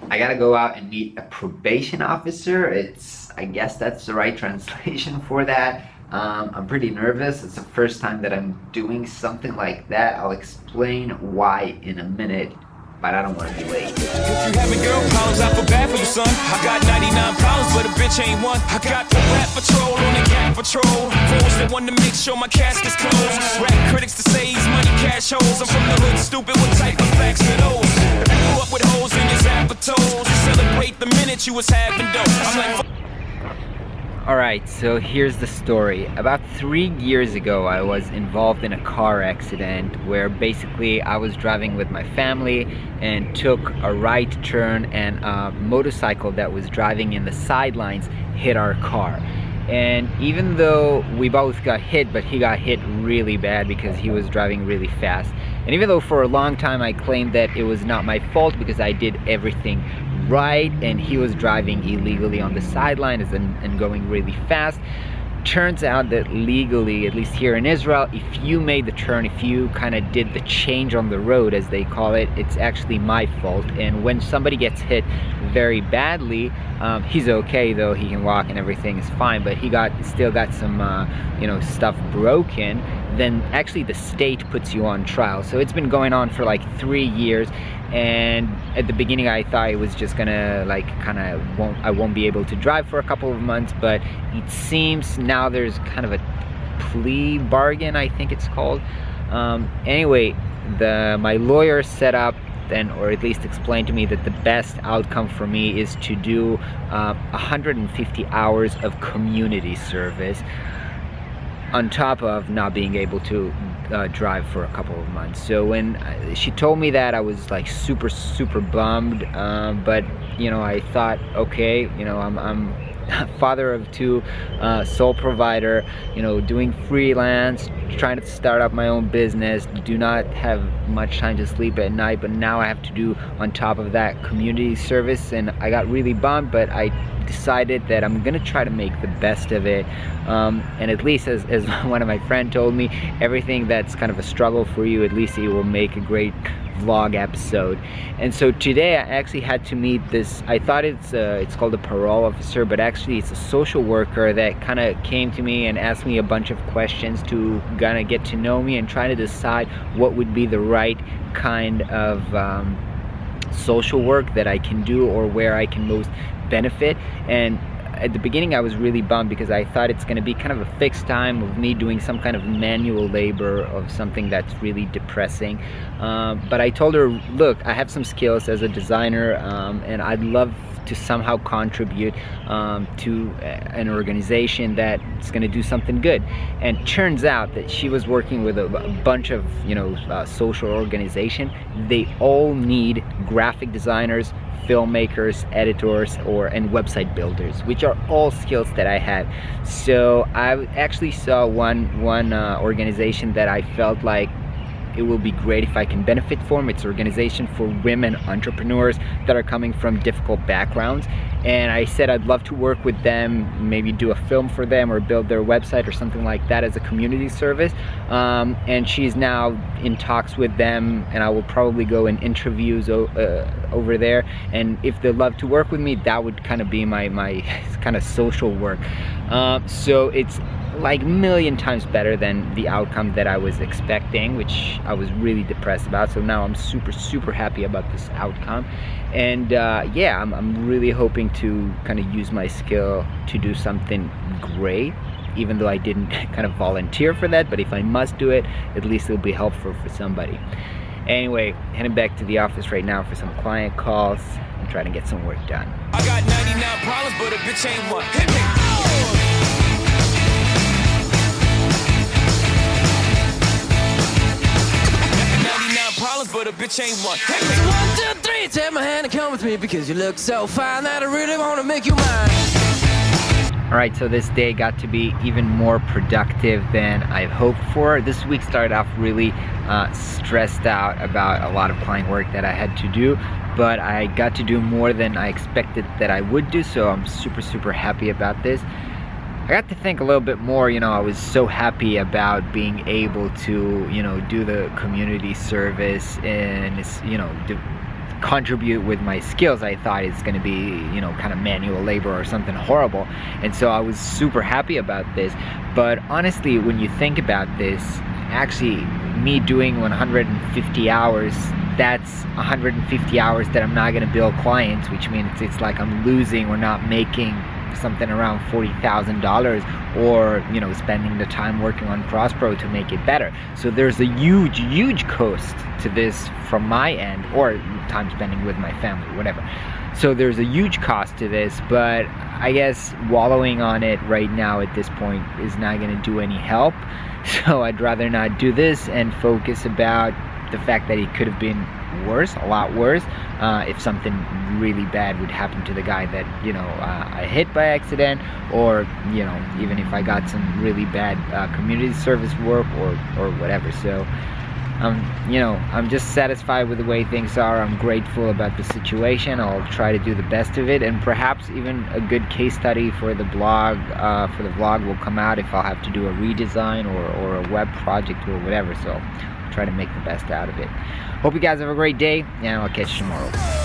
I gotta go out and meet a probation officer. I guess that's the right translation for that. I'm pretty nervous. It's the first time that I'm doing something like that. I'll explain why in a minute, but I don't want to be late. If you having girl problems, I feel bad for you, son. I got 99 problems, but a bitch ain't one. I got the rap patrol on the cat patrol. Fools that want to make sure my casket's closed. Rap critics to say he's money cash holes. I'm from the hood, stupid. What type of facts are those? I grew up with holes in your zapper toes. Celebrate the minute you was having dope. I'm like, Alright, so here's the story. About 3 years ago, I was involved in a car accident where basically I was driving with my family and took a right turn, and a motorcycle that was driving in the sidelines hit our car. And even though we both got hit, but he got hit really bad because he was driving really fast. And even though for a long time I claimed that it was not my fault because I did everything right and he was driving illegally on the sidelines and going really fast, turns out that legally, at least here in Israel, if you made the turn, if you kind of did the change on the road, as they call it, it's actually my fault. And when somebody gets hit very badly, he's okay though, he can walk and everything is fine, but he still got some stuff broken, then actually the state puts you on trial. So it's been going on for like 3 years, and at the beginning I thought it was just gonna I won't be able to drive for a couple of months, but it seems now there's kind of a plea bargain, I think it's called. Anyway, my lawyer set up or at least explained to me that the best outcome for me is to do 150 hours of community service on top of not being able to drive for a couple of months. So when she told me that, I was like super bummed, but I thought, okay, I'm father of 2, sole provider, doing freelance, trying to start up my own business, do not have much time to sleep at night, but now I have to do on top of that community service, and I got really bummed, but I decided that I'm gonna try to make the best of it, and at least as one of my friends told me, everything that's kind of a struggle for you, at least it will make a great vlog episode. And so today I actually had to meet this, I thought it's called a parole officer, but actually it's a social worker that kind of came to me and asked me a bunch of questions to kind of get to know me and try to decide what would be the right kind of social work that I can do, or where I can most benefit. And at the beginning I was really bummed because I thought it's going to be kind of a fixed time of me doing some kind of manual labor of something that's really depressing, but I told her, look, I have some skills as a designer, and I'd love to somehow contribute to an organization that's going to do something good. And turns out that she was working with a bunch of social organization. They all need graphic designers, filmmakers, editors, and website builders, which are all skills that I have. So I actually saw one organization that I felt like it will be great if I can benefit from. It's an organization for women entrepreneurs that are coming from difficult backgrounds, and I said I'd love to work with them, maybe do a film for them or build their website or something like that as a community service, and she's now in talks with them, and I will probably go in interviews over there, and if they'd love to work with me, that would kind of be my kind of social work. So it's like a million times better than the outcome that I was expecting, which I was really depressed about. So now I'm super happy about this outcome, and yeah, I'm really hoping to kind of use my skill to do something great, even though I didn't kind of volunteer for that, but if I must do it, at least it'll be helpful for somebody. Anyway, heading back to the office right now for some client calls and trying to get some work done. I got 99 problems, but a bitch ain't one. Hit me. But a bitch ain't one. Hey, so 1, 2, 3, take my hand and come with me, because you look so fine that I really want to make you mine. Alright, so this day got to be even more productive than I hoped for. This week started off really stressed out about a lot of client work that I had to do, but I got to do more than I expected that I would do, so I'm super happy about this. I got to think a little bit more, I was so happy about being able to, do the community service and, contribute with my skills. I thought it's going to be, you know, kind of manual labor or something horrible, and so I was super happy about this. But honestly, when you think about this, actually me doing 150 hours, that's 150 hours that I'm not going to bill clients, which means it's like I'm losing or not making something around $40,000, or, you know, spending the time working on CrossPro to make it better. So there's a huge cost to this from my end, or time spending with my family, whatever. So there's a huge cost to this, but I guess wallowing on it right now at this point is not going to do any help. So I'd rather not do this and focus about the fact that it could have been worse, a lot worse, if something really bad would happen to the guy that, you know, I hit by accident, or, you know, even if I got some really bad community service work or whatever. So you know, I'm just satisfied with the way things are. I'm grateful about the situation. I'll try to do the best of it, and perhaps even a good case study for the blog, for the vlog will come out if I'll have to do a redesign or a web project or whatever. So I'll try to make the best out of it. Hope you guys have a great day, and I'll catch you tomorrow.